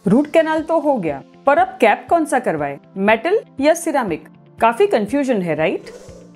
Root canal तो हो गया, पर अब कैप कौन सा करवाए, मेटल या सिरामिक? काफी कंफ्यूजन है, राइट?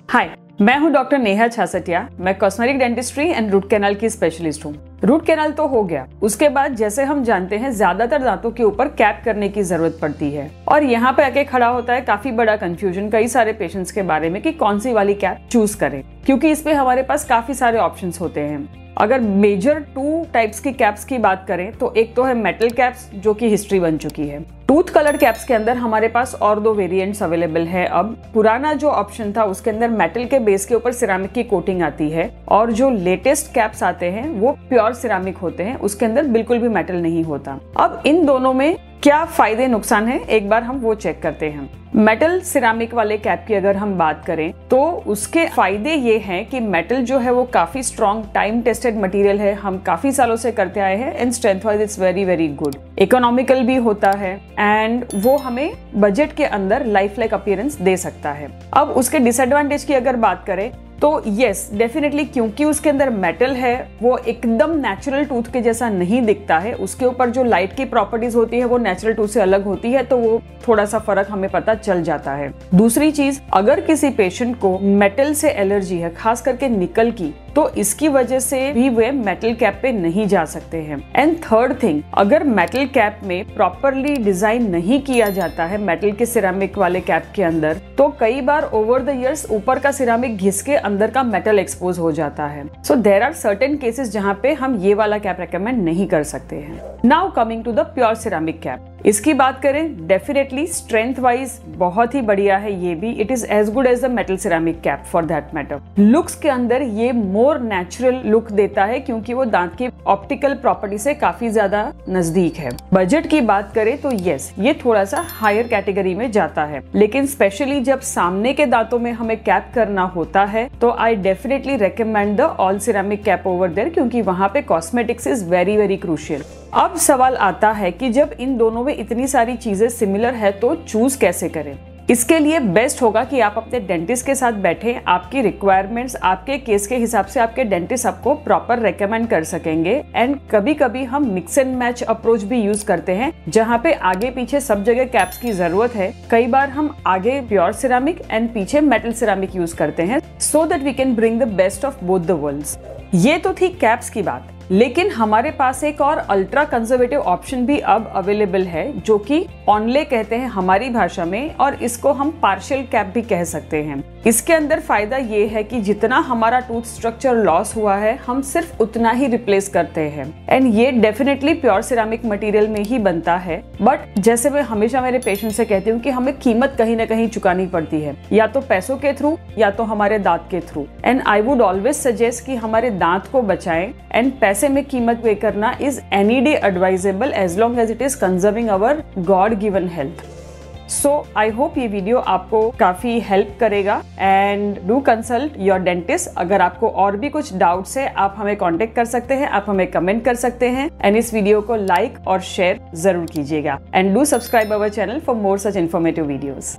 हाय, मैं हूं डॉक्टर नेहा छासटिया। मैं cosmetic dentistry and root canal की स्पेशलिस्ट हूं। रूट कैनाल तो हो गया, उसके बाद जैसे हम जानते हैं ज्यादातर दांतों के ऊपर कैप करने की जरूरत पड़ती है और यहाँ पे आके खड़ा होता है काफी बड़ा कंफ्यूजन कई सारे पेशेंट्स के बारे में कि कौन सी वाली कैप चूज करें, क्योंकि इसमें हमारे पास काफी सारे ऑप्शंस होते हैं। अगर मेजर 2 टाइप्स की कैप्स की बात करें तो एक तो है मेटल कैप्स, जो कि हिस्ट्री बन चुकी है। टूथ कलर कैप्स के अंदर हमारे पास और 2 वेरिएंट्स अवेलेबल है। अब पुराना जो ऑप्शन था उसके अंदर मेटल के बेस के ऊपर सिरामिक की कोटिंग आती है और जो लेटेस्ट कैप्स आते हैं वो प्योर सिरामिक होते हैं, उसके अंदर बिल्कुल भी मेटल नहीं होता। अब इन दोनों में क्या फायदे नुकसान है, एक बार हम वो चेक करते हैं। मेटल सिरामिक वाले कैप की अगर हम बात करें तो उसके फायदे ये हैं कि मेटल जो है वो काफी स्ट्रॉन्ग टाइम टेस्टेड मटेरियल है, हम काफी सालों से करते आए हैं and strength wise it's very very good, economical भी होता है एंड वो हमें बजट के अंदर लाइफ लाइक अपीयरेंस दे सकता है। अब उसके डिसएडवांटेज की अगर बात करें तो यस डेफिनेटली, क्योंकि उसके अंदर मेटल है वो एकदम नेचुरल टूथ के जैसा नहीं दिखता है, उसके ऊपर जो लाइट की प्रॉपर्टीज होती है वो नेचुरल टूथ से अलग होती है, तो वो थोड़ा सा फर्क हमें पता चल जाता है। दूसरी चीज, अगर किसी पेशेंट को मेटल से एलर्जी है, खास करके निकल की, तो इसकी वजह से भी वे मेटल कैप पे नहीं जा सकते हैं। एंड थर्ड थिंग, अगर मेटल कैप में प्रॉपरली डिजाइन नहीं किया जाता है मेटल के सिरामिक वाले कैप के अंदर, तो कई बार ओवर द इयर्स ऊपर का सिरामिक घिस के अंदर का मेटल एक्सपोज हो जाता है। So there are certain cases जहां पे हम ये वाला कैप रेकमेंड नहीं कर सकते हैं। Now coming to the pure ceramic cap, इसकी बात करें डेफिनेटली स्ट्रेंथ वाइज बहुत ही बढ़िया है ये भी, it is as good as the metal ceramic cap for that matter. Looks के अंदर ये मोर नेचुरल लुक देता है क्योंकि वो दांत की ऑप्टिकल प्रॉपर्टी से काफी ज्यादा नजदीक है। बजट की बात करें तो यस, ये थोड़ा सा हायर कैटेगरी में जाता है, लेकिन स्पेशली जब सामने के दांतों में हमें कैप करना होता है तो I definitely recommend the all ceramic cap over there, क्योंकि वहां पे cosmetics is very very crucial. अब सवाल आता है कि जब इन दोनों में इतनी सारी चीजें सिमिलर है तो चूज कैसे करें। इसके लिए बेस्ट होगा कि आप अपने डेंटिस्ट के साथ बैठे, आपकी रिक्वायरमेंट्स आपके केस के हिसाब से आपके डेंटिस्ट आपको प्रॉपर रेकमेंड कर सकेंगे। एंड कभी कभी हम मिक्स एंड मैच अप्रोच भी यूज करते हैं, जहां पे आगे पीछे सब जगह कैप्स की जरूरत है। कई बार हम आगे प्योर सिरामिक एंड पीछे मेटल सिरामिक यूज करते हैं, so that we can bring the best of both the worlds. ये तो थी कैप्स की बात, लेकिन हमारे पास एक और अल्ट्रा कंजर्वेटिव ऑप्शन भी अब अवेलेबल है, जो कि ऑनले कहते हैं हमारी भाषा में, और इसको हम पार्शियल कैप भी कह सकते हैं। इसके अंदर फायदा ये है कि जितना हमारा टूथ स्ट्रक्चर लॉस हुआ है हम सिर्फ उतना ही रिप्लेस करते हैं एंड ये डेफिनेटली प्योर सिरामिक मटेरियल में ही बनता है। बट जैसे मैं हमेशा मेरे पेशेंट से कहती हूँ कि हमें कीमत कहीं ना कहीं चुकानी पड़ती है, या तो पैसों के थ्रू या तो हमारे दांत के through. And I would always suggest कि हमारे दांत को बचाएं एंड पैसे में कीमत पे करना is any day advisable as long as it is conserving our God given health. So I hope ये वीडियो आपको काफी हेल्प करेगा and do consult your dentist. अगर आपको और भी कुछ डाउट्स है आप हमें कांटेक्ट कर सकते हैं, आप हमें कमेंट कर सकते हैं एंड इस वीडियो को लाइक और शेयर जरूर कीजिएगा and do subscribe our channel for more such informative videos.